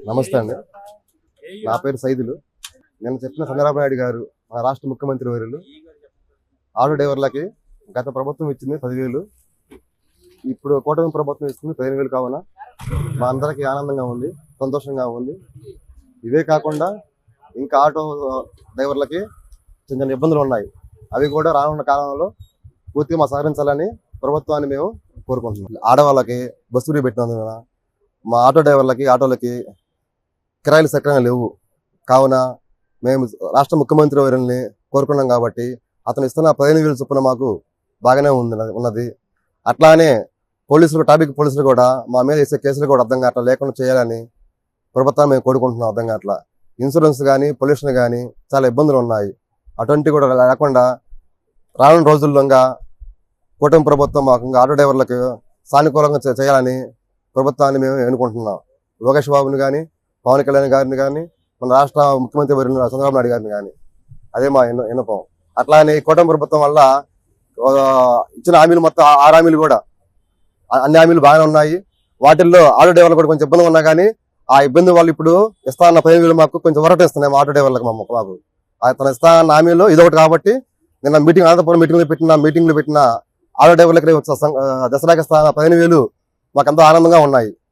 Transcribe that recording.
నమస్తే అండి. నా పేరు సైదులు. నేను చెప్పిన చంద్రబాబు నాయుడు గారు మన రాష్ట్ర ముఖ్యమంత్రి వర్యులు ఆటో డ్రైవర్లకి గత ప్రభుత్వం ఇచ్చింది 10,000, ఇప్పుడు కూటమి ప్రభుత్వం ఇస్తుంది 15,000 కావున మా అందరికీ ఆనందంగా ఉంది, సంతోషంగా ఉంది. ఇవే కాకుండా ఇంకా ఆటో డ్రైవర్లకి చిన్న చిన్న ఇబ్బందులు ఉన్నాయి. అవి కూడా రానున్న కాలంలో పూర్తిగా మా సహకరించాలని ప్రభుత్వాన్ని మేము కోరుకుంటున్నాం. ఆడవాళ్ళకి బస్సు ఫ్రీ పెట్టినందున మా ఆటో డ్రైవర్లకి ఆటోలకి కిరాయిలు సక్రమంగా లేవు. కావున మేము రాష్ట్ర ముఖ్యమంత్రి వర్యుల్ని కోరుకున్నాం కాబట్టి అతను ఇస్తున్న 15,000 చొప్పున మాకు బాగానే ఉన్నది. అట్లానే పోలీసులు, ట్రాఫిక్ పోలీసులు కూడా మా మీద వేసే కేసులు కూడా అర్థం కావట్లా లేకుండా చేయాలని ప్రభుత్వాన్ని మేము కోరుకుంటున్నాం. అర్థం కావట్లా. ఇన్సూరెన్స్ కానీ పొల్యూషన్ కానీ చాలా ఇబ్బందులు ఉన్నాయి. అటువంటి కూడా లేకుండా రానున్న రోజుల్లో కూటమి ప్రభుత్వం మాకు ఆటో డ్రైవర్లకు సానుకూలంగా చేయాలని ప్రభుత్వాన్ని మేము ఎన్నుకుంటున్నాం. లోకేష్ బాబుని కానీ, పవన్ కళ్యాణ్ గారిని కానీ, మన రాష్ట్ర ముఖ్యమంత్రి వర్యులు చంద్రబాబు నాయుడు గారిని కానీ, అదే మా విన్నపం. అట్లానే కూటమి ప్రభుత్వం వల్ల ఇచ్చిన హామీలు మొత్తం 6 హామీలు కూడా అన్ని హామీలు బాగానే ఉన్నాయి. వాటిల్లో ఆటో డ్రైవర్లు కూడా కొంచెం ఇబ్బంది ఉన్నా కానీ ఆ ఇబ్బంది వాళ్ళు ఇప్పుడు ఇస్తాన్న 15,000 మాకు కొంచెం వరటిస్తున్నాయి. మా ఆటో డ్రైవర్లకు మాకు అతను ఇస్తాన్న హామీలో ఇదొకటి కాబట్టి నిన్న అనంతపురం మీటింగ్లో పెట్టిన ఆటో డ్రైవర్లకి దసరాకి ఇస్తాన్న 15,000 మాకు ఎంతో ఆనందంగా ఉన్నాయి.